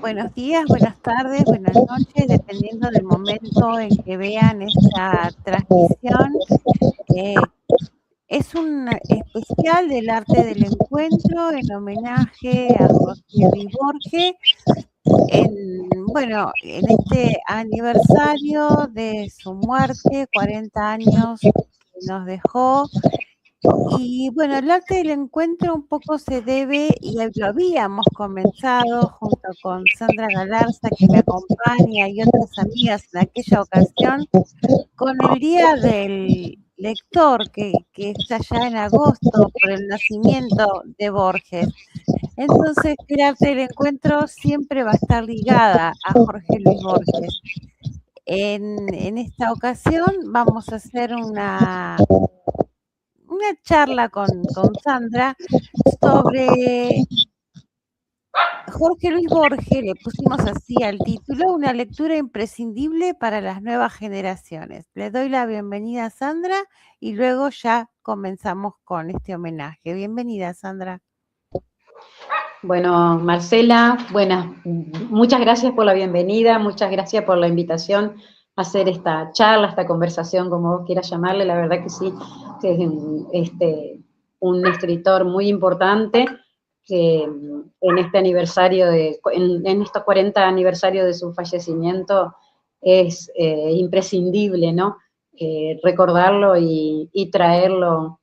Buenos días, buenas tardes, buenas noches, dependiendo del momento en que vean esta transmisión. Eh, es un especial del arte del encuentro en homenaje a Jorge Luis Borges, en este aniversario de su muerte, 40 años que nos dejó. Y bueno, el arte del encuentro un poco se debe, y lo habíamos comenzado junto con Sandra Galarza, que me acompaña, y otras amigas en aquella ocasión, con el Día del Lector, que es allá en agosto, por el nacimiento de Borges. Entonces, el arte del encuentro siempre va a estar ligada a Jorge Luis Borges. En esta ocasión vamos a hacer una charla con Sandra sobre Jorge Luis Borges, le pusimos así al título, una lectura imprescindible para las nuevas generaciones. Le doy la bienvenida a Sandra y luego ya comenzamos con este homenaje. Bienvenida, Sandra. Bueno, Marcela, muchas gracias por la bienvenida, muchas gracias por la invitación a hacer esta charla, esta conversación, como vos quieras llamarle. La verdad que sí, que es un escritor muy importante que en este aniversario, en estos 40 aniversarios de su fallecimiento, es imprescindible, ¿no? Recordarlo y traerlo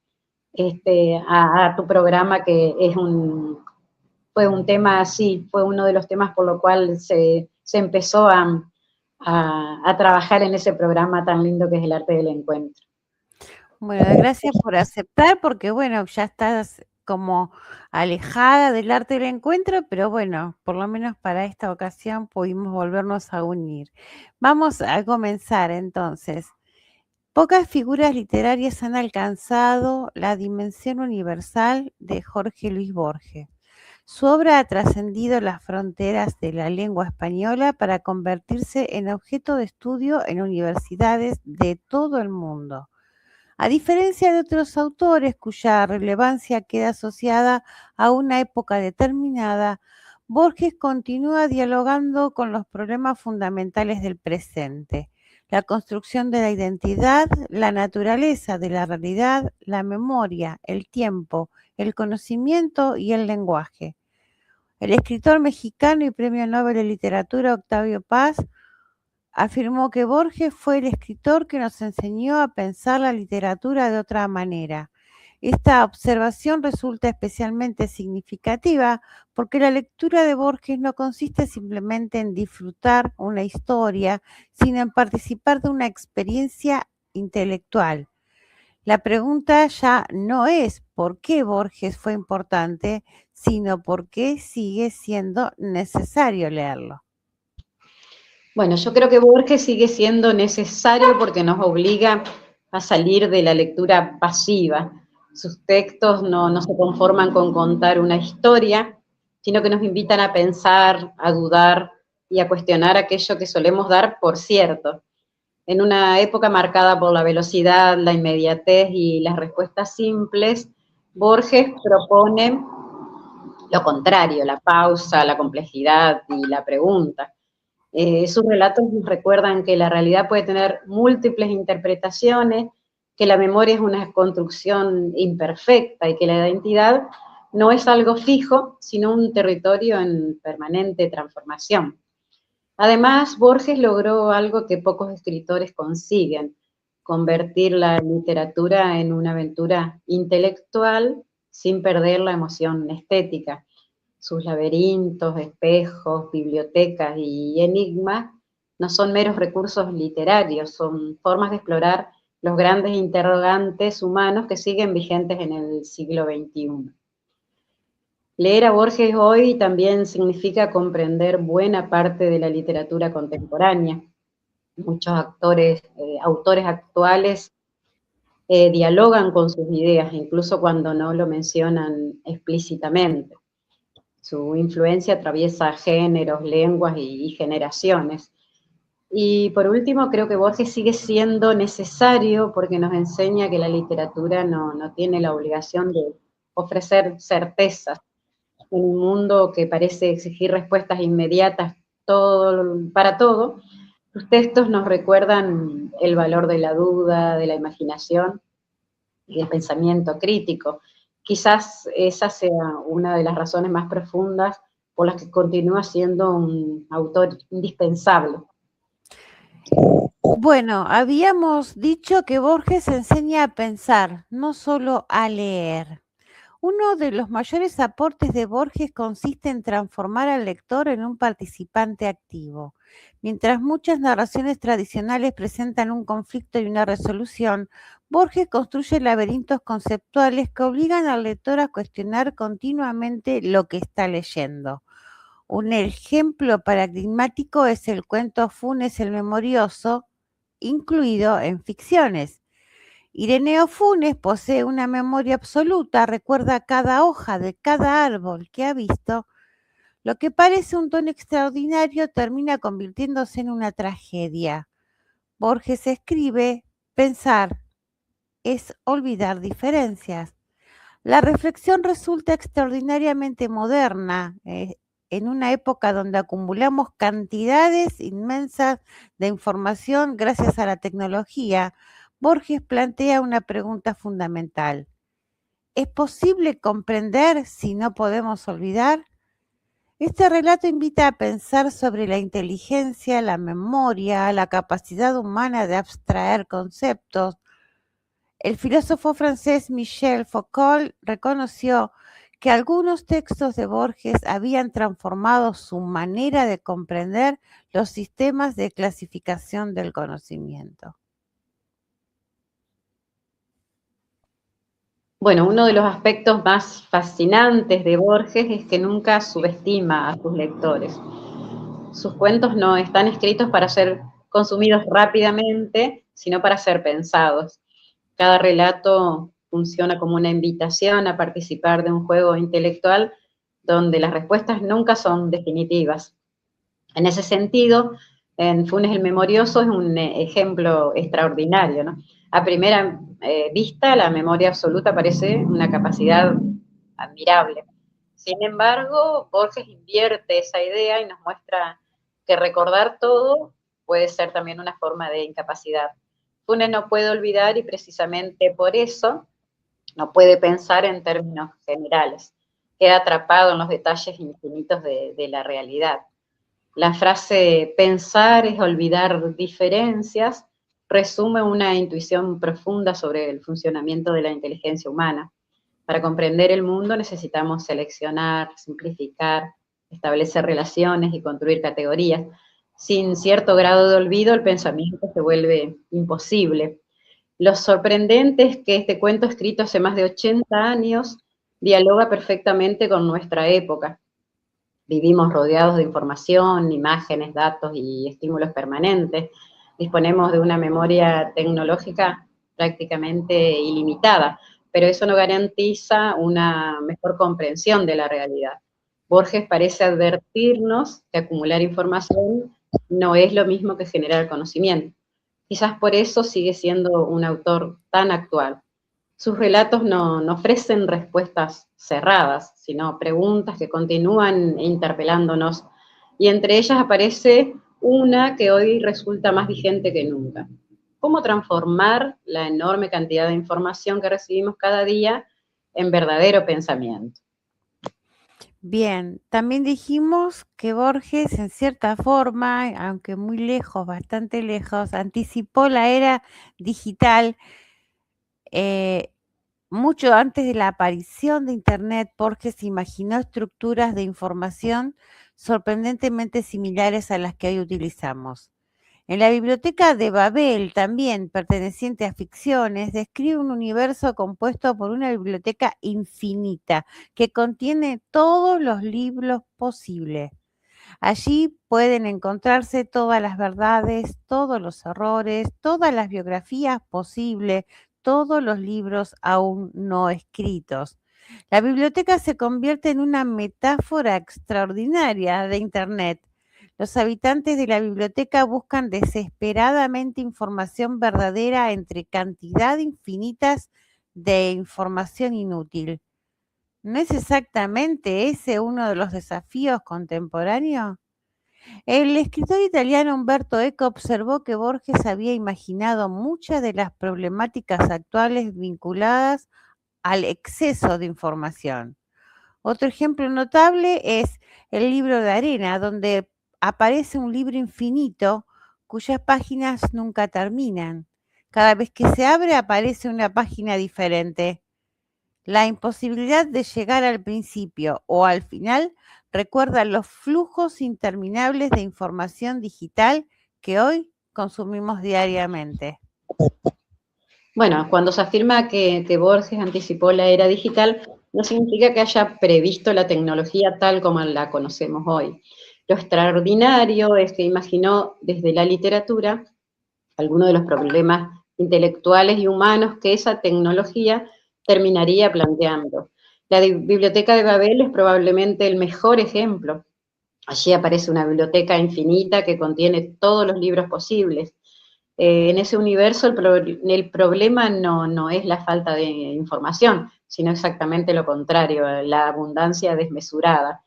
a tu programa, que fue un tema así, fue uno de los temas por lo cual se empezó a trabajar en ese programa tan lindo que es el arte del encuentro. Bueno, gracias por aceptar, porque bueno, ya estás como alejada del arte del encuentro, pero bueno, por lo menos para esta ocasión pudimos volvernos a unir. Vamos a comenzar entonces. Pocas figuras literarias han alcanzado la dimensión universal de Jorge Luis Borges. Su obra ha trascendido las fronteras de la lengua española para convertirse en objeto de estudio en universidades de todo el mundo. A diferencia de otros autores cuya relevancia queda asociada a una época determinada, Borges continúa dialogando con los problemas fundamentales del presente: la construcción de la identidad, la naturaleza de la realidad, la memoria, el tiempo, el conocimiento y el lenguaje. El escritor mexicano y Premio Nobel de Literatura Octavio Paz afirmó que Borges fue el escritor que nos enseñó a pensar la literatura de otra manera. Esta observación resulta especialmente significativa porque la lectura de Borges no consiste simplemente en disfrutar una historia, sino en participar de una experiencia intelectual. La pregunta ya no es por qué Borges fue importante, sino por qué sigue siendo necesario leerlo. Bueno, yo creo que Borges sigue siendo necesario porque nos obliga a salir de la lectura pasiva. Sus textos no se conforman con contar una historia, sino que nos invitan a pensar, a dudar y a cuestionar aquello que solemos dar por cierto. En una época marcada por la velocidad, la inmediatez y las respuestas simples, Borges propone lo contrario: la pausa, la complejidad y la pregunta. Sus relatos nos recuerdan que la realidad puede tener múltiples interpretaciones, que la memoria es una construcción imperfecta y que la identidad no es algo fijo, sino un territorio en permanente transformación. Además, Borges logró algo que pocos escritores consiguen: convertir la literatura en una aventura intelectual sin perder la emoción estética. Sus laberintos, espejos, bibliotecas y enigmas no son meros recursos literarios, son formas de explorar los grandes interrogantes humanos que siguen vigentes en el siglo XXI. Leer a Borges hoy también significa comprender buena parte de la literatura contemporánea. Muchos autores actuales dialogan con sus ideas, incluso cuando no lo mencionan explícitamente. Su influencia atraviesa géneros, lenguas y generaciones. Y por último, creo que Borges sigue siendo necesario porque nos enseña que la literatura no tiene la obligación de ofrecer certezas, en un mundo que parece exigir respuestas inmediatas para todo, sus textos nos recuerdan el valor de la duda, de la imaginación y el pensamiento crítico. Quizás esa sea una de las razones más profundas por las que continúa siendo un autor indispensable. Bueno, habíamos dicho que Borges enseña a pensar, no solo a leer. Uno de los mayores aportes de Borges consiste en transformar al lector en un participante activo. Mientras muchas narraciones tradicionales presentan un conflicto y una resolución, Borges construye laberintos conceptuales que obligan al lector a cuestionar continuamente lo que está leyendo. Un ejemplo paradigmático es el cuento Funes el Memorioso, incluido en ficciones. Ireneo Funes posee una memoria absoluta, recuerda cada hoja de cada árbol que ha visto. Lo que parece un don extraordinario termina convirtiéndose en una tragedia. Borges escribe, pensar es olvidar diferencias. La reflexión resulta extraordinariamente moderna, en una época donde acumulamos cantidades inmensas de información gracias a la tecnología. Borges plantea una pregunta fundamental. ¿Es posible comprender si no podemos olvidar? Este relato invita a pensar sobre la inteligencia, la memoria, la capacidad humana de abstraer conceptos. El filósofo francés Michel Foucault reconoció que algunos textos de Borges habían transformado su manera de comprender los sistemas de clasificación del conocimiento. Bueno, uno de los aspectos más fascinantes de Borges es que nunca subestima a sus lectores. Sus cuentos no están escritos para ser consumidos rápidamente, sino para ser pensados. Cada relato funciona como una invitación a participar de un juego intelectual donde las respuestas nunca son definitivas. En ese sentido, en Funes el Memorioso es un ejemplo extraordinario, ¿no? A primera vista, la memoria absoluta parece una capacidad admirable. Sin embargo, Borges invierte esa idea y nos muestra que recordar todo puede ser también una forma de incapacidad. Funes no puede olvidar y precisamente por eso no puede pensar en términos generales. Queda atrapado en los detalles infinitos de la realidad. La frase pensar es olvidar diferencias resume una intuición profunda sobre el funcionamiento de la inteligencia humana. Para comprender el mundo necesitamos seleccionar, simplificar, establecer relaciones y construir categorías. Sin cierto grado de olvido, el pensamiento se vuelve imposible. Lo sorprendente es que este cuento, escrito hace más de 80 años, dialoga perfectamente con nuestra época. Vivimos rodeados de información, imágenes, datos y estímulos permanentes. Disponemos de una memoria tecnológica prácticamente ilimitada, pero eso no garantiza una mejor comprensión de la realidad. Borges parece advertirnos que acumular información no es lo mismo que generar conocimiento. Quizás por eso sigue siendo un autor tan actual. Sus relatos no ofrecen respuestas cerradas, sino preguntas que continúan interpelándonos, y entre ellas aparece una que hoy resulta más vigente que nunca. ¿Cómo transformar la enorme cantidad de información que recibimos cada día en verdadero pensamiento? Bien, también dijimos que Borges, en cierta forma, aunque muy lejos, bastante lejos, anticipó la era digital. Mucho antes de la aparición de Internet, Borges imaginó estructuras de información sorprendentemente similares a las que hoy utilizamos. En la biblioteca de Babel, también perteneciente a ficciones, describe un universo compuesto por una biblioteca infinita que contiene todos los libros posibles. Allí pueden encontrarse todas las verdades, todos los errores, todas las biografías posibles, todos los libros aún no escritos. La biblioteca se convierte en una metáfora extraordinaria de Internet. Los habitantes de la biblioteca buscan desesperadamente información verdadera entre cantidad infinitas de información inútil. ¿No es exactamente ese uno de los desafíos contemporáneos? El escritor italiano Umberto Eco observó que Borges había imaginado muchas de las problemáticas actuales vinculadas al exceso de información. Otro ejemplo notable es el libro de arena, donde aparece un libro infinito cuyas páginas nunca terminan. Cada vez que se abre aparece una página diferente. La imposibilidad de llegar al principio o al final recuerda los flujos interminables de información digital que hoy consumimos diariamente. Bueno, cuando se afirma que Borges anticipó la era digital, no significa que haya previsto la tecnología tal como la conocemos hoy. Lo extraordinario es que imaginó desde la literatura algunos de los problemas intelectuales y humanos que esa tecnología terminaría planteando. La Biblioteca de Babel es probablemente el mejor ejemplo. Allí aparece una biblioteca infinita que contiene todos los libros posibles. En ese universo el problema no es la falta de información, sino exactamente lo contrario, la abundancia desmesurada.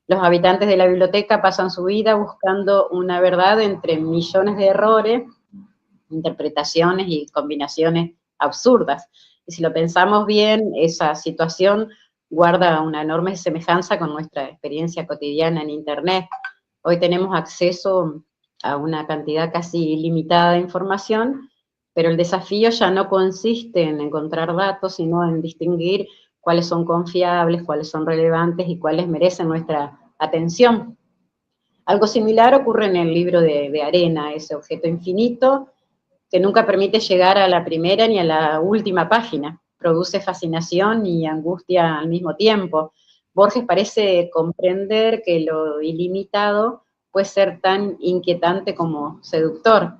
Los habitantes de la biblioteca pasan su vida buscando una verdad entre millones de errores, interpretaciones y combinaciones absurdas. Y si lo pensamos bien, esa situación guarda una enorme semejanza con nuestra experiencia cotidiana en Internet. Hoy tenemos acceso a una cantidad casi ilimitada de información, pero el desafío ya no consiste en encontrar datos, sino en distinguir cuáles son confiables, cuáles son relevantes y cuáles merecen nuestra atención. Algo similar ocurre en el libro de arena, ese objeto infinito que nunca permite llegar a la primera ni a la última página. Produce fascinación y angustia al mismo tiempo. Borges parece comprender que lo ilimitado puede ser tan inquietante como seductor.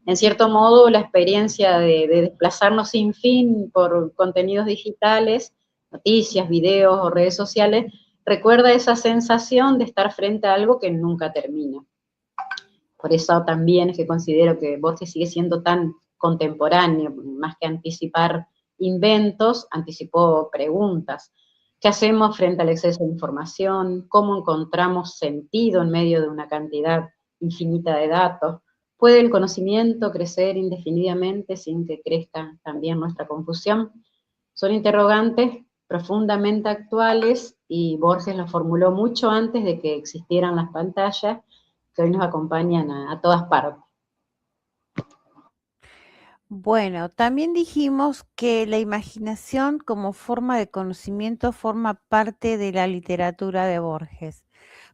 En cierto modo, la experiencia de desplazarnos sin fin por contenidos digitales, noticias, videos o redes sociales, recuerda esa sensación de estar frente a algo que nunca termina. Por eso también es que considero que Borges sigue siendo tan contemporáneo, más que anticipar inventos, anticipó preguntas. ¿Qué hacemos frente al exceso de información? ¿Cómo encontramos sentido en medio de una cantidad infinita de datos? ¿Puede el conocimiento crecer indefinidamente sin que crezca también nuestra confusión? Son interrogantes profundamente actuales y Borges los formuló mucho antes de que existieran las pantallas que hoy nos acompañan a todas partes. Bueno, también dijimos que la imaginación como forma de conocimiento forma parte de la literatura de Borges.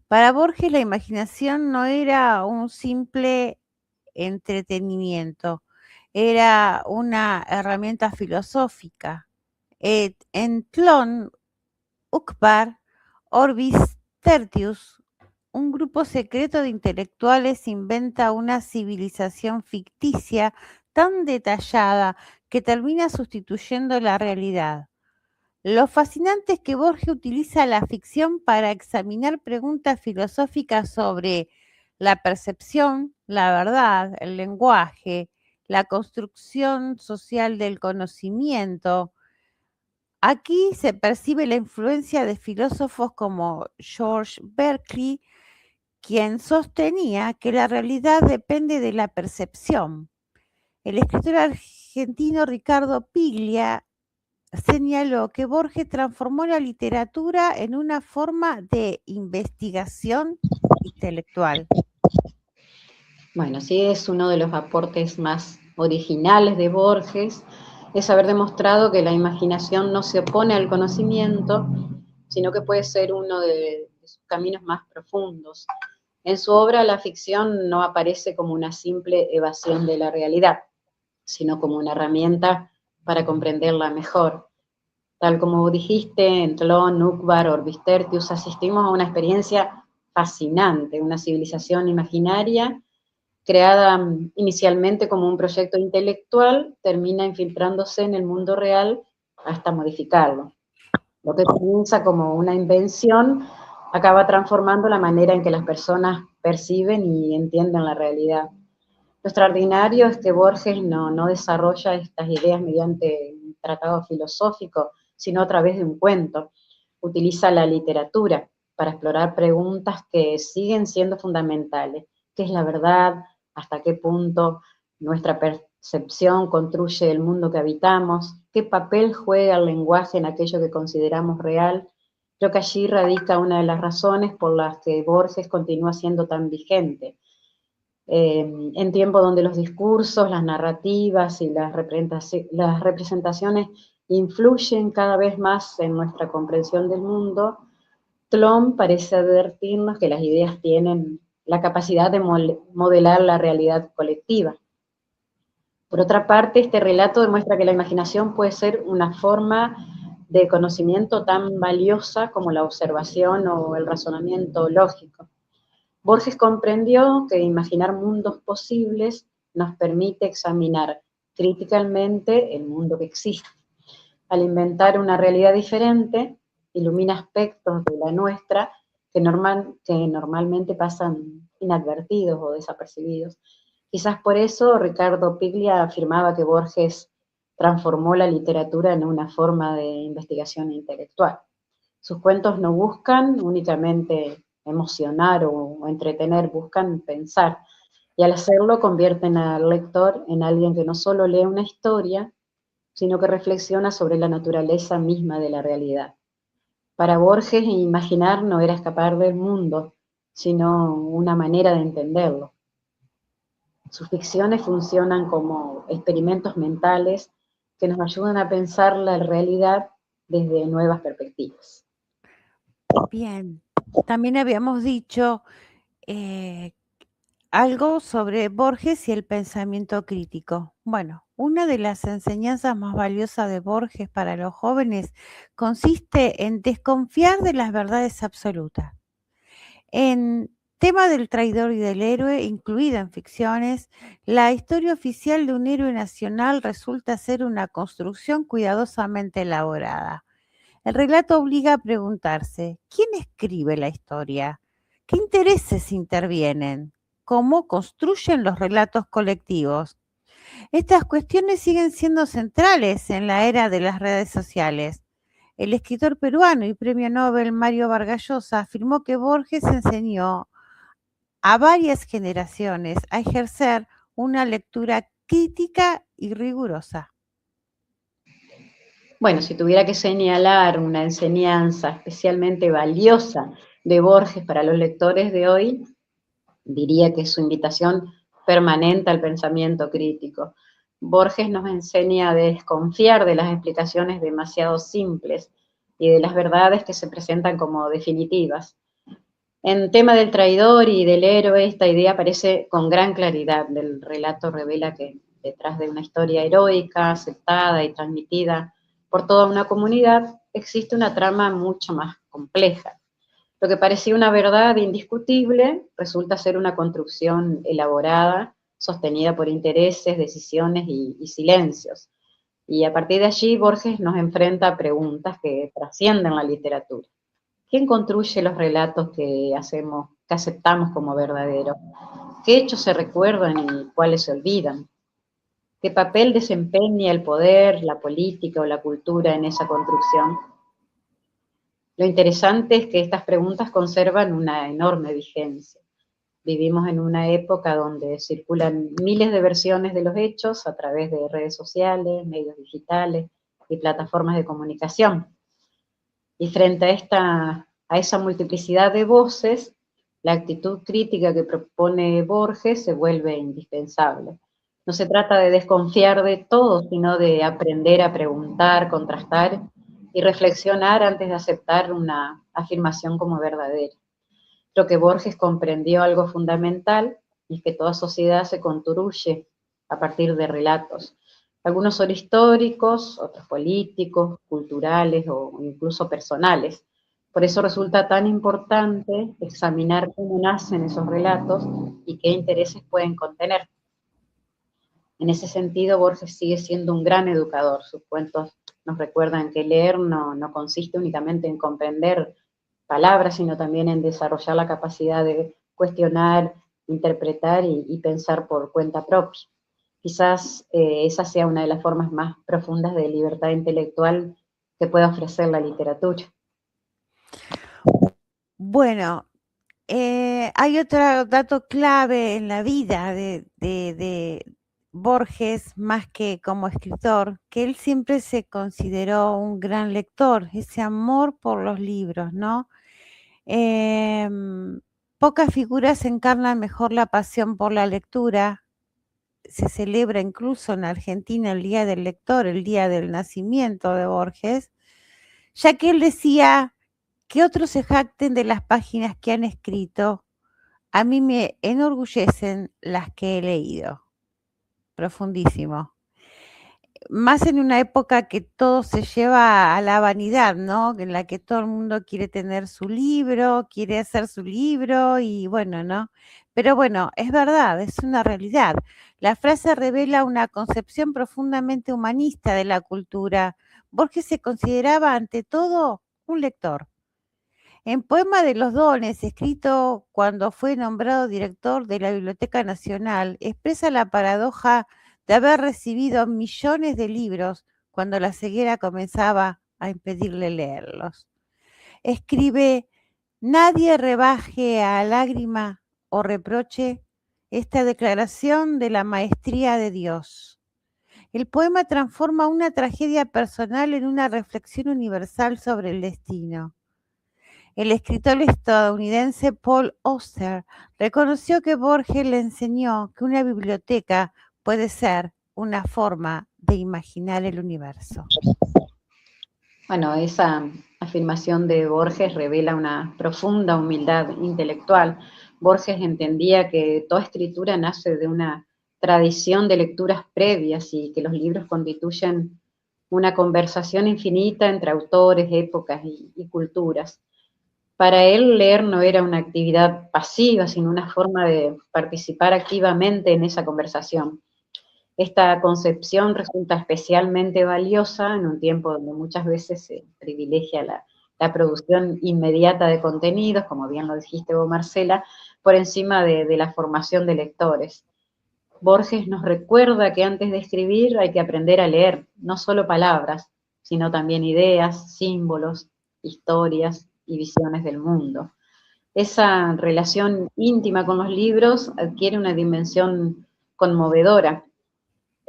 Para Borges la imaginación no era un simple entretenimiento, era una herramienta filosófica. En Tlön, Uqbar, Orbis Tertius, un grupo secreto de intelectuales inventa una civilización ficticia tan detallada que termina sustituyendo la realidad. Lo fascinante es que Borges utiliza la ficción para examinar preguntas filosóficas sobre la percepción, la verdad, el lenguaje, la construcción social del conocimiento. Aquí se percibe la influencia de filósofos como George Berkeley, quien sostenía que la realidad depende de la percepción. El escritor argentino Ricardo Piglia señaló que Borges transformó la literatura en una forma de investigación intelectual. Bueno, sí es uno de los aportes más originales de Borges, es haber demostrado que la imaginación no se opone al conocimiento, sino que puede ser uno de sus caminos más profundos. En su obra la ficción no aparece como una simple evasión de la realidad, sino como una herramienta para comprenderla mejor. Tal como dijiste, en Tlön, Uqbar, Orbis Tertius, asistimos a una experiencia fascinante, una civilización imaginaria creada inicialmente como un proyecto intelectual, termina infiltrándose en el mundo real hasta modificarlo. Lo que comienza como una invención acaba transformando la manera en que las personas perciben y entienden la realidad. Lo extraordinario es que Borges no desarrolla estas ideas mediante un tratado filosófico, sino a través de un cuento. utiliza la literatura para explorar preguntas que siguen siendo fundamentales. ¿Qué es la verdad? ¿Hasta qué punto nuestra percepción construye el mundo que habitamos? ¿Qué papel juega el lenguaje en aquello que consideramos real? Creo que allí radica una de las razones por las que Borges continúa siendo tan vigente. En tiempos donde los discursos, las narrativas y las representaciones influyen cada vez más en nuestra comprensión del mundo, Tlön parece advertirnos que las ideas tienen la capacidad de modelar la realidad colectiva. Por otra parte, este relato demuestra que la imaginación puede ser una forma de conocimiento tan valiosa como la observación o el razonamiento lógico. Borges comprendió que imaginar mundos posibles nos permite examinar críticamente el mundo que existe. Al inventar una realidad diferente, ilumina aspectos de la nuestra que normalmente pasan inadvertidos o desapercibidos. Quizás por eso Ricardo Piglia afirmaba que Borges transformó la literatura en una forma de investigación intelectual. Sus cuentos no buscan únicamente emocionar o entretener, buscan pensar. Y al hacerlo convierten al lector en alguien que no solo lee una historia, sino que reflexiona sobre la naturaleza misma de la realidad. Para Borges, imaginar no era escapar del mundo, sino una manera de entenderlo. Sus ficciones funcionan como experimentos mentales que nos ayudan a pensar la realidad desde nuevas perspectivas. Bien. También habíamos dicho eh, algo sobre Borges y el pensamiento crítico. Bueno, una de las enseñanzas más valiosas de Borges para los jóvenes consiste en desconfiar de las verdades absolutas. En tema del traidor y del héroe, incluida en ficciones, la historia oficial de un héroe nacional resulta ser una construcción cuidadosamente elaborada. El relato obliga a preguntarse, ¿quién escribe la historia? ¿Qué intereses intervienen? ¿Cómo construyen los relatos colectivos? Estas cuestiones siguen siendo centrales en la era de las redes sociales. El escritor peruano y premio Nobel Mario Vargas Llosa afirmó que Borges enseñó a varias generaciones a ejercer una lectura crítica y rigurosa. Bueno, si tuviera que señalar una enseñanza especialmente valiosa de Borges para los lectores de hoy, diría que es su invitación permanente al pensamiento crítico. Borges nos enseña a desconfiar de las explicaciones demasiado simples y de las verdades que se presentan como definitivas. En tema del traidor y del héroe, esta idea aparece con gran claridad. El relato revela que detrás de una historia heroica, aceptada y transmitida por toda una comunidad, existe una trama mucho más compleja. Lo que parecía una verdad indiscutible resulta ser una construcción elaborada, sostenida por intereses, decisiones y silencios. Y a partir de allí, Borges nos enfrenta a preguntas que trascienden la literatura. ¿Quién construye los relatos que aceptamos como verdaderos? ¿Qué hechos se recuerdan y cuáles se olvidan? ¿Qué papel desempeña el poder, la política o la cultura en esa construcción? Lo interesante es que estas preguntas conservan una enorme vigencia. Vivimos en una época donde circulan miles de versiones de los hechos a través de redes sociales, medios digitales y plataformas de comunicación. Y frente a esa multiplicidad de voces, la actitud crítica que propone Borges se vuelve indispensable. No se trata de desconfiar de todo, sino de aprender a preguntar, contrastar y reflexionar antes de aceptar una afirmación como verdadera. Lo que Borges comprendió algo fundamental es que toda sociedad se construye a partir de relatos. Algunos son históricos, otros políticos, culturales o incluso personales. Por eso resulta tan importante examinar cómo nacen esos relatos y qué intereses pueden contener. En ese sentido, Borges sigue siendo un gran educador. Sus cuentos nos recuerdan que leer no consiste únicamente en comprender palabras, sino también en desarrollar la capacidad de cuestionar, interpretar y pensar por cuenta propia. Quizás esa sea una de las formas más profundas de libertad intelectual que puede ofrecer la literatura. Bueno, hay otro dato clave en la vida de Borges, más que como escritor, que él siempre se consideró un gran lector, ese amor por los libros, ¿no? Em, Pocas figuras encarnan mejor la pasión por la lectura. Se celebra incluso en Argentina el Día del Lector, el día del nacimiento de Borges, ya que él decía que otros se jacten de las páginas que han escrito. A mí me enorgullecen las que he leído. Profundísimo. Más en una época que todo se lleva a la vanidad, ¿no? En la que todo el mundo quiere tener su libro, quiere hacer su libro y bueno, ¿no? Pero bueno, es verdad, es una realidad. La frase revela una concepción profundamente humanista de la cultura. Borges se consideraba ante todo un lector. En Poema de los Dones, escrito cuando fue nombrado director de la Biblioteca Nacional, expresa la paradoja de haber recibido millones de libros cuando la ceguera comenzaba a impedirle leerlos. Escribe, nadie rebaje a lágrima o reproche esta declaración de la maestría de Dios. El poema transforma una tragedia personal en una reflexión universal sobre el destino. El escritor estadounidense Paul Auster reconoció que Borges le enseñó que una biblioteca puede ser una forma de imaginar el universo. Bueno, esa afirmación de Borges revela una profunda humildad intelectual. Borges entendía que toda escritura nace de una tradición de lecturas previas y que los libros constituyen una conversación infinita entre autores, épocas y culturas. Para él, leer no era una actividad pasiva, sino una forma de participar activamente en esa conversación. Esta concepción resulta especialmente valiosa en un tiempo donde muchas veces se privilegia la producción inmediata de contenidos, como bien lo dijiste vos, Marcela, por encima de la formación de lectores. Borges nos recuerda que antes de escribir hay que aprender a leer, no solo palabras, sino también ideas, símbolos, historias y visiones del mundo. Esa relación íntima con los libros adquiere una dimensión conmovedora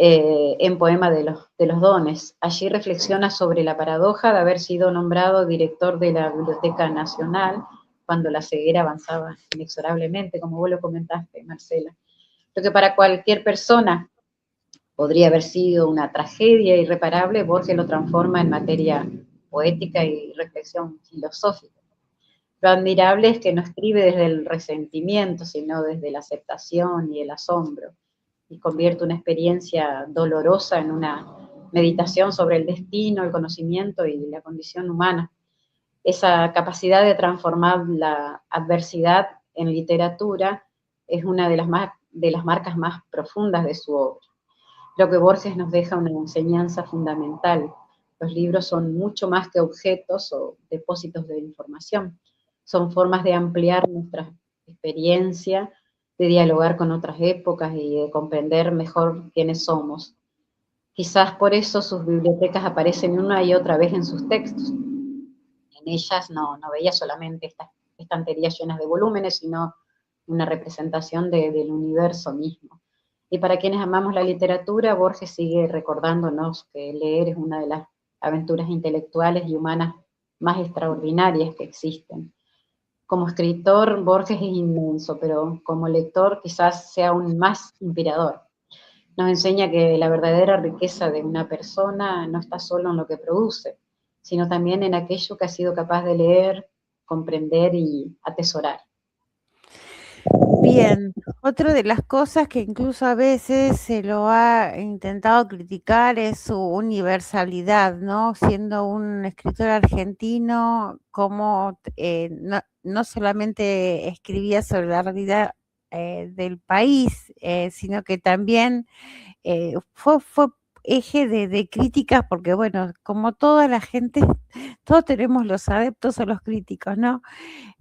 en Poema de los Dones. Allí reflexiona sobre la paradoja de haber sido nombrado director de la Biblioteca Nacional cuando la ceguera avanzaba inexorablemente, como vos lo comentaste, Marcela. Lo que para cualquier persona podría haber sido una tragedia irreparable, Borges lo transforma en materia poética y reflexión filosófica. Lo admirable es que no escribe desde el resentimiento, sino desde la aceptación y el asombro, y convierte una experiencia dolorosa en una meditación sobre el destino, el conocimiento y la condición humana. Esa capacidad de transformar la adversidad en literatura es una de las marcas más profundas de su obra. Creo que Borges nos deja una enseñanza fundamental. Los libros son mucho más que objetos o depósitos de información. Son formas de ampliar nuestra experiencia, de dialogar con otras épocas y de comprender mejor quiénes somos. Quizás por eso sus bibliotecas aparecen una y otra vez en sus textos. En ellas no veía solamente estas estanterías llenas de volúmenes, sino una representación del universo mismo. Y para quienes amamos la literatura, Borges sigue recordándonos que leer es una de las aventuras intelectuales y humanas más extraordinarias que existen. Como escritor, Borges es inmenso, pero como lector quizás sea aún más inspirador. Nos enseña que la verdadera riqueza de una persona no está solo en lo que produce, sino también en aquello que ha sido capaz de leer, comprender y atesorar. Bien, otra de las cosas que incluso a veces se lo ha intentado criticar es su universalidad, ¿no? Siendo un escritor argentino, como no solamente escribía sobre la realidad del país, sino que también fue eje de críticas, porque bueno, como toda la gente, todos tenemos los adeptos o los críticos, ¿no?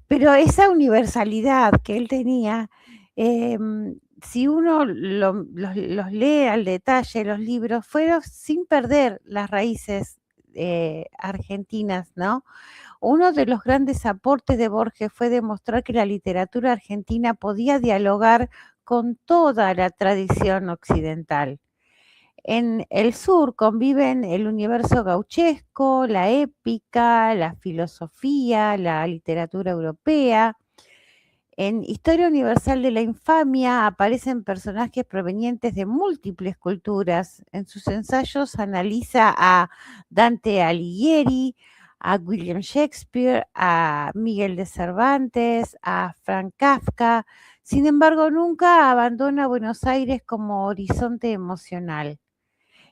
Pero esa universalidad que él tenía, si uno los lee al detalle, los libros, fueron sin perder las raíces argentinas, ¿no? Uno de los grandes aportes de Borges fue demostrar que la literatura argentina podía dialogar con toda la tradición occidental. En el sur conviven el universo gauchesco, la épica, la filosofía, la literatura europea. En Historia Universal de la Infamia aparecen personajes provenientes de múltiples culturas. En sus ensayos analiza a Dante Alighieri, a William Shakespeare, a Miguel de Cervantes, a Frank Kafka. Sin embargo, nunca abandona Buenos Aires como horizonte emocional.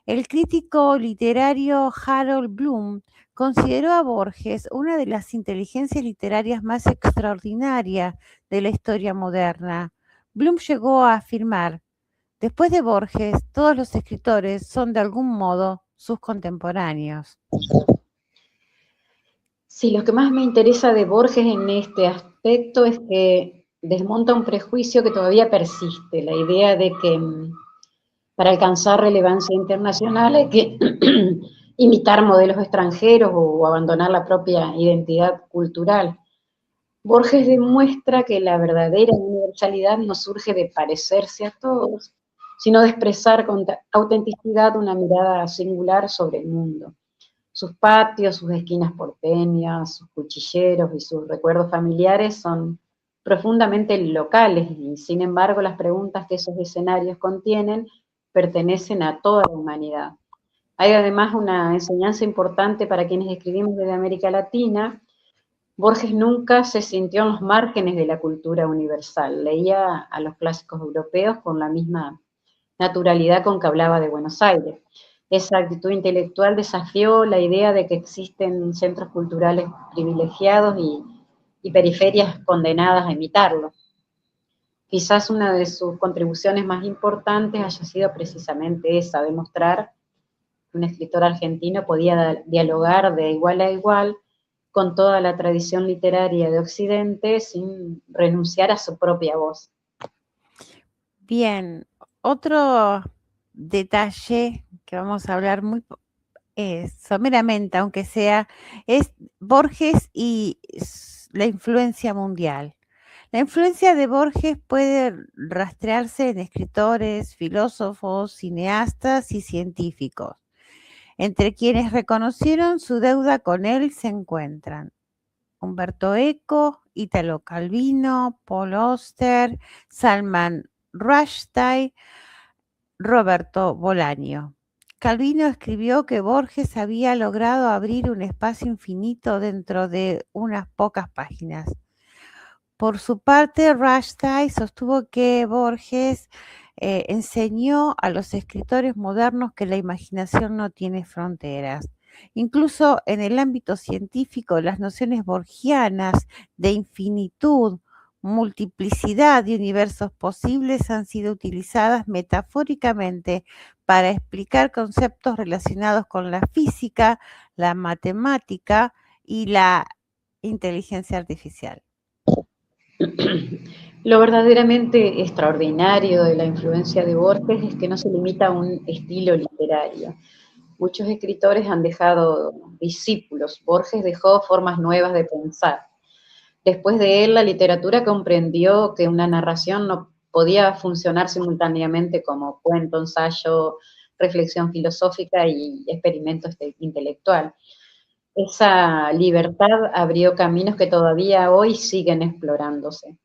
El crítico literario Harold Bloom consideró a Borges una de las inteligencias literarias más extraordinarias de la historia moderna. Bloom llegó a afirmar: después de Borges, todos los escritores son de algún modo sus contemporáneos. Sí, lo que más me interesa de Borges en este aspecto es que desmonta un prejuicio que todavía persiste, la idea de que para alcanzar relevancia internacional hay que imitar modelos extranjeros o abandonar la propia identidad cultural. Borges demuestra que la verdadera universalidad no surge de parecerse a todos, sino de expresar con autenticidad una mirada singular sobre el mundo. Sus patios, sus esquinas porteñas, sus cuchilleros y sus recuerdos familiares son profundamente locales y, sin embargo, las preguntas que esos escenarios contienen pertenecen a toda la humanidad. Hay además una enseñanza importante para quienes escribimos desde América Latina. Borges nunca se sintió en los márgenes de la cultura universal. Leía a los clásicos europeos con la misma naturalidad con que hablaba de Buenos Aires. Esa actitud intelectual desafió la idea de que existen centros culturales privilegiados y periferias condenadas a imitarlo. Quizás una de sus contribuciones más importantes haya sido precisamente esa, demostrar que un escritor argentino podía dialogar de igual a igual con toda la tradición literaria de Occidente sin renunciar a su propia voz. Bien, otro detalle que vamos a hablar muy someramente, aunque sea, es Borges y la influencia mundial. La influencia de Borges puede rastrearse en escritores, filósofos, cineastas y científicos. Entre quienes reconocieron su deuda con él se encuentran Umberto Eco, Italo Calvino, Paul Auster, Salman Rushdie, Roberto Bolaño. Calvino escribió que Borges había logrado abrir un espacio infinito dentro de unas pocas páginas. Por su parte, Rushdie sostuvo que Borges enseñó a los escritores modernos que la imaginación no tiene fronteras. Incluso en el ámbito científico, las nociones borgianas de infinitud, multiplicidad de universos posibles han sido utilizadas metafóricamente para explicar conceptos relacionados con la física, la matemática y la inteligencia artificial. Lo verdaderamente extraordinario de la influencia de Borges es que no se limita a un estilo literario. Muchos escritores han dejado discípulos. Borges dejó formas nuevas de pensar. Después de él, la literatura comprendió que una narración no podía funcionar simultáneamente como cuento, ensayo, reflexión filosófica y experimento intelectual. Esa libertad abrió caminos que todavía hoy siguen explorándose.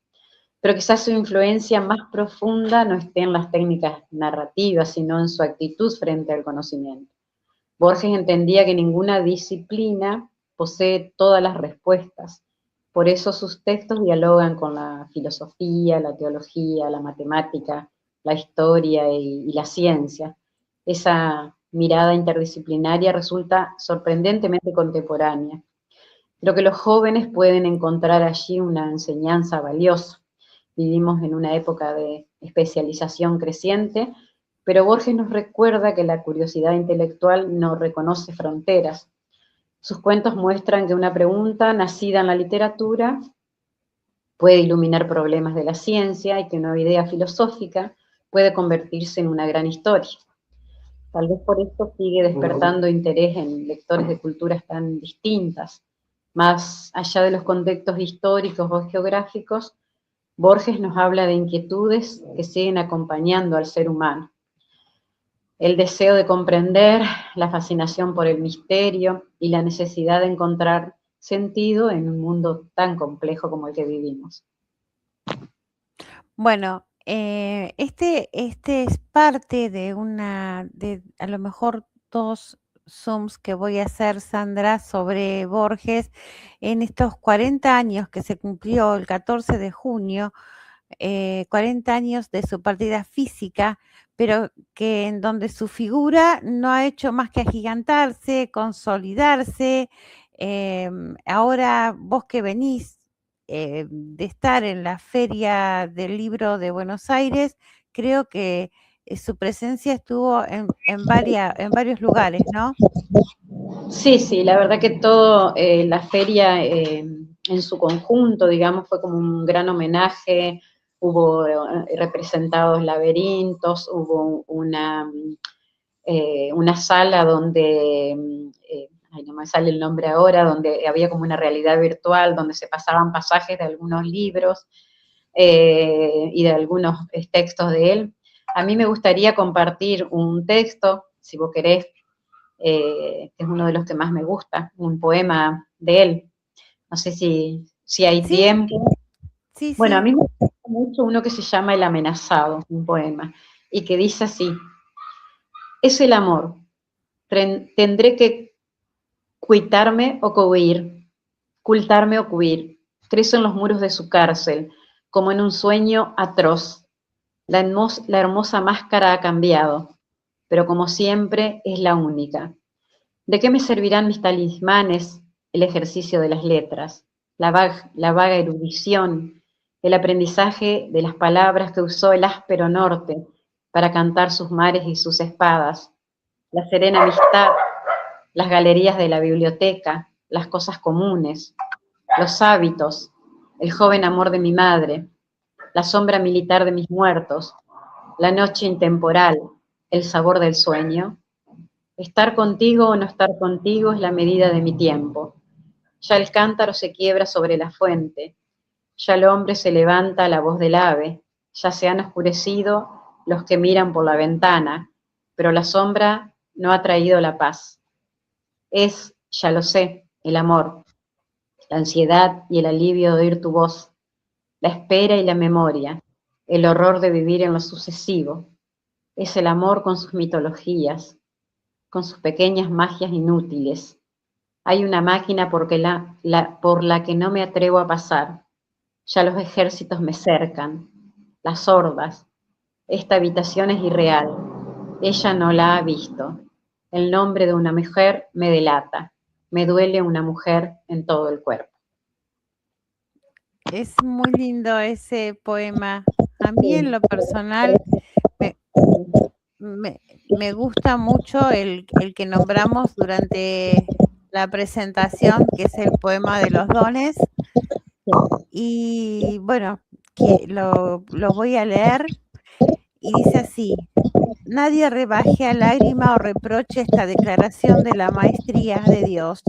Pero quizás su influencia más profunda no esté en las técnicas narrativas, sino en su actitud frente al conocimiento. Borges entendía que ninguna disciplina posee todas las respuestas. Por eso sus textos dialogan con la filosofía, la teología, la matemática, la historia y la ciencia. Esa mirada interdisciplinaria resulta sorprendentemente contemporánea. Creo que los jóvenes pueden encontrar allí una enseñanza valiosa. Vivimos en una época de especialización creciente, pero Borges nos recuerda que la curiosidad intelectual no reconoce fronteras. Sus cuentos muestran que una pregunta nacida en la literatura puede iluminar problemas de la ciencia y que una idea filosófica puede convertirse en una gran historia. Tal vez por eso sigue despertando interés en lectores de culturas tan distintas. Más allá de los contextos históricos o geográficos, Borges nos habla de inquietudes que siguen acompañando al ser humano. El deseo de comprender, la fascinación por el misterio y la necesidad de encontrar sentido en un mundo tan complejo como el que vivimos. Bueno, este es parte de a lo mejor 2 Zooms que voy a hacer, Sandra, sobre Borges en estos 40 años que se cumplió el 14 de junio, 40 años de su partida física, pero que en donde su figura no ha hecho más que agigantarse, consolidarse. Ahora vos que venís de estar en la Feria del Libro de Buenos Aires, creo que su presencia estuvo en varios lugares, ¿no? Sí, sí, la verdad que todo, la feria en su conjunto, digamos, fue como un gran homenaje. Hubo representados laberintos, hubo una sala donde, ay, no me sale el nombre ahora, donde había como una realidad virtual, donde se pasaban pasajes de algunos libros y de algunos textos de él. A mí me gustaría compartir un texto, si vos querés, que es uno de los que más me gusta, un poema de él. No sé si hay Sí, tiempo. sí, Bueno, a sí. mí me gusta mucho uno que se llama El amenazado, un poema, y que dice así: es el amor, tendré que cuitarme o cohuir, ocultarme o cuir. Crezo en los muros de su cárcel, como en un sueño atroz. La hermosa máscara ha cambiado, pero como siempre es la única. ¿De qué me servirán mis talismanes, el ejercicio de las letras, la vaga erudición, el aprendizaje de las palabras que usó el áspero norte para cantar sus mares y sus espadas, la serena amistad, las galerías de la biblioteca, las cosas comunes, los hábitos, el joven amor de mi madre, la sombra militar de mis muertos, la noche intemporal, el sabor del sueño? Estar contigo o no estar contigo es la medida de mi tiempo. Ya el cántaro se quiebra sobre la fuente, ya el hombre se levanta a la voz del ave, ya se han oscurecido los que miran por la ventana, pero la sombra no ha traído la paz. Es, ya lo sé, el amor, la ansiedad y el alivio de oír tu voz, la espera y la memoria, el horror de vivir en lo sucesivo. Es el amor con sus mitologías, con sus pequeñas magias inútiles. Hay una máquina por la que no me atrevo a pasar. Ya los ejércitos me cercan, las hordas. Esta habitación es irreal. Ella no la ha visto. El nombre de una mujer me delata. Me duele una mujer en todo el cuerpo. Es muy lindo ese poema. A mí en lo personal me, me gusta mucho el que nombramos durante la presentación, que es el poema de los dones. Y bueno, que lo voy a leer y dice así: nadie rebaje a lágrima o reproche esta declaración de la maestría de Dios,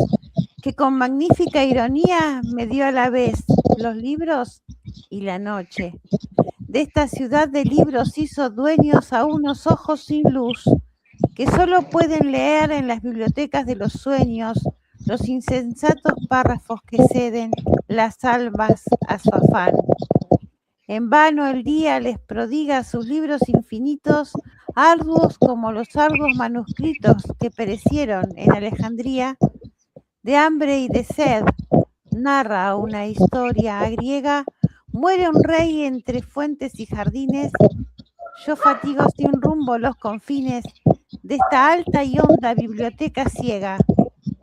que con magnífica ironía me dio a la vez los libros y la noche. De esta ciudad de libros hizo dueños a unos ojos sin luz, que solo pueden leer en las bibliotecas de los sueños los insensatos párrafos que ceden las almas a su afán. En vano el día les prodiga sus libros infinitos, arduos como los arduos manuscritos que perecieron en Alejandría. De hambre y de sed, narra una historia griega, muere un rey entre fuentes y jardines. Yo fatigo sin rumbo los confines de esta alta y honda biblioteca ciega.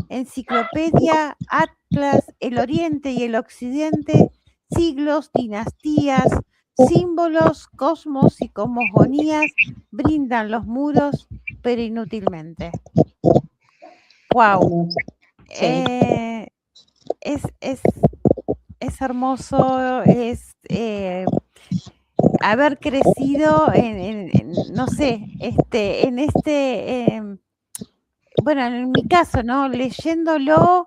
Enciclopedia, atlas, el oriente y el occidente, siglos, dinastías, símbolos, cosmos y cosmogonías brindan los muros, pero inútilmente. ¡Wow! Sí. Es hermoso, haber crecido no sé, bueno, en mi caso, ¿no? Leyéndolo,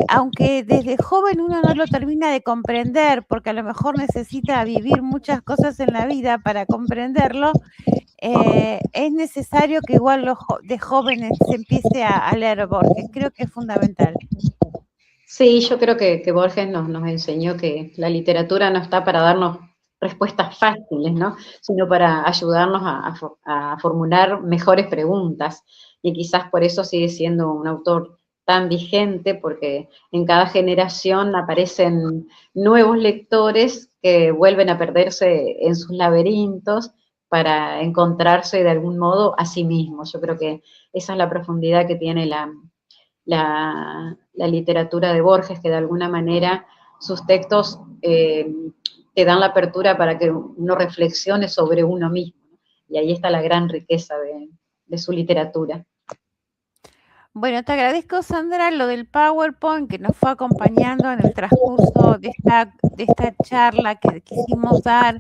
aunque desde joven uno no lo termina de comprender, porque a lo mejor necesita vivir muchas cosas en la vida para comprenderlo, es necesario que igual de jóvenes se empiece a leer Borges. Creo que es fundamental. Sí, yo creo que Borges nos enseñó que la literatura no está para darnos respuestas fáciles, ¿no? Sino para ayudarnos a formular mejores preguntas. Y quizás por eso sigue siendo un autor tan vigente, porque en cada generación aparecen nuevos lectores que vuelven a perderse en sus laberintos para encontrarse de algún modo a sí mismos. Yo creo que esa es la profundidad que tiene la literatura de Borges, que de alguna manera sus textos te dan la apertura para que uno reflexione sobre uno mismo. Y ahí está la gran riqueza de su literatura. Bueno, te agradezco, Sandra, lo del PowerPoint que nos fue acompañando en el transcurso de esta charla que quisimos dar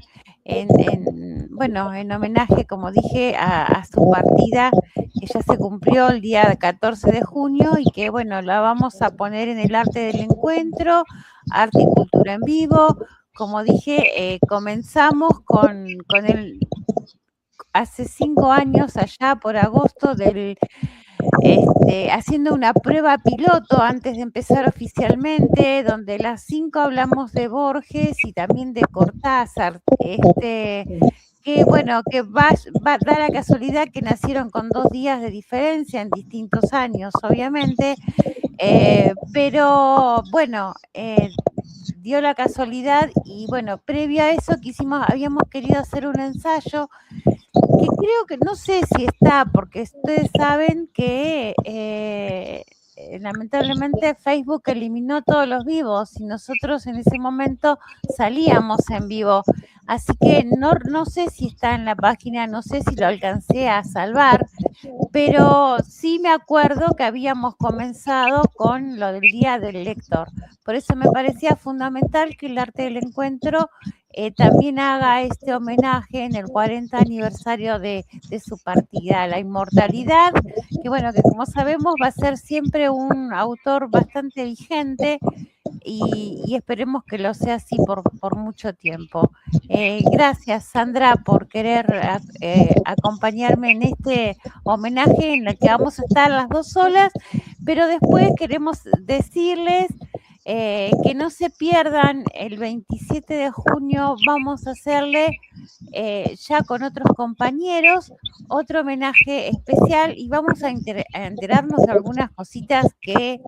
bueno, en homenaje, como dije, a su partida, que ya se cumplió el día 14 de junio y que, bueno, la vamos a poner en el Arte del Encuentro, Arte y Cultura en Vivo. Como dije, comenzamos con hace 5 años, allá por agosto haciendo una prueba piloto antes de empezar oficialmente, donde las 5 hablamos de Borges y también de Cortázar, que bueno, que da la casualidad que nacieron con 2 días de diferencia en distintos años, obviamente, pero bueno, dio la casualidad y bueno, previo a eso habíamos querido hacer un ensayo que creo que no sé si está, porque ustedes saben que lamentablemente Facebook eliminó todos los vivos y nosotros en ese momento salíamos en vivo. Así que no sé si está en la página, no sé si lo alcancé a salvar, pero sí me acuerdo que habíamos comenzado con lo del Día del Lector. Por eso me parecía fundamental que el Arte del Encuentro también haga este homenaje en el 40 aniversario de su partida a la inmortalidad, que bueno, que como sabemos va a ser siempre un autor bastante vigente y esperemos que lo sea así por mucho tiempo. Gracias, Sandra, por querer acompañarme en este homenaje en el que vamos a estar las 2 solas, pero después queremos decirles que no se pierdan el 27 de junio, vamos a hacerle ya con otros compañeros otro homenaje especial y vamos a enterarnos de algunas cositas que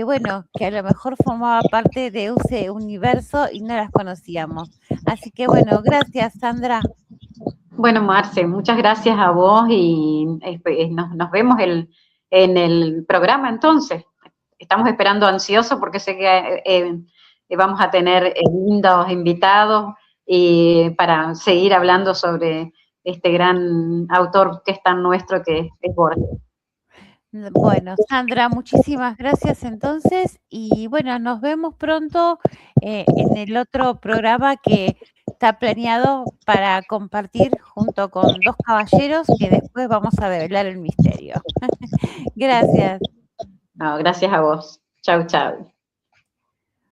bueno, que a lo mejor formaba parte de ese universo y no las conocíamos. Así que bueno, gracias, Sandra. Bueno, Marce, muchas gracias a vos y nos vemos en el programa entonces. Estamos esperando ansioso porque sé que vamos a tener lindos invitados y para seguir hablando sobre este gran autor que es tan nuestro que es Borges. Bueno, Sandra, muchísimas gracias entonces y bueno, nos vemos pronto en el otro programa que está planeado para compartir junto con 2 caballeros que después vamos a develar el misterio. Gracias. No, gracias a vos. Chau, chau.